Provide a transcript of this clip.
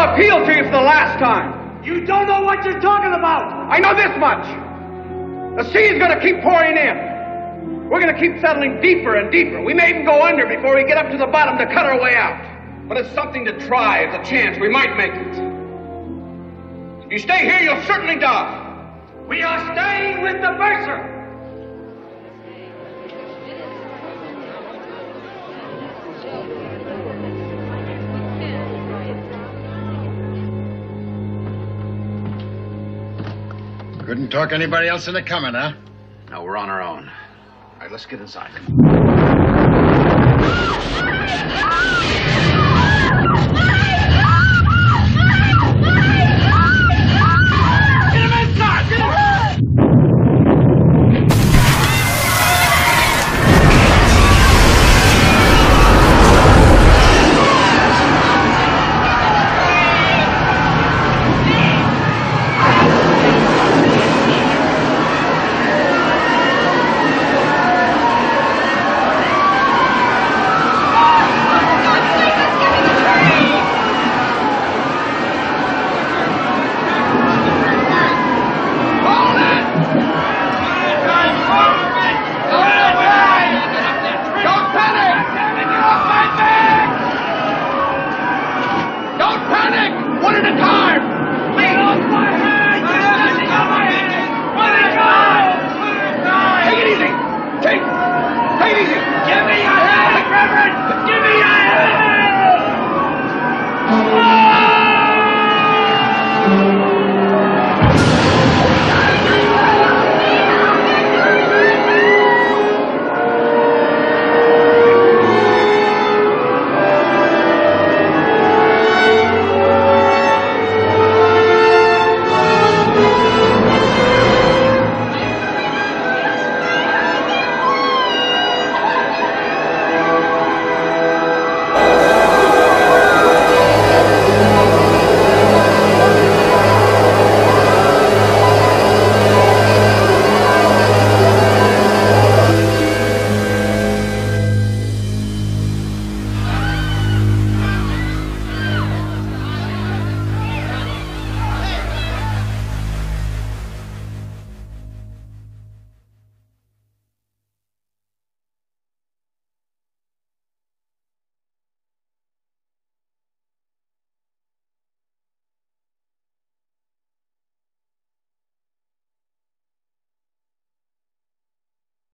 I'll appeal to you for the last time. You don't know what you're talking about. I know this much. The sea is going to keep pouring in. We're going to keep settling deeper and deeper. We may even go under before we get up to the bottom to cut our way out. But it's something to try. It's a chance. We might make it. If you stay here, you'll certainly die. We are staying with the Mercer. Couldn't talk anybody else into coming, huh? No, we're on our own. All right, let's get inside. One at a time!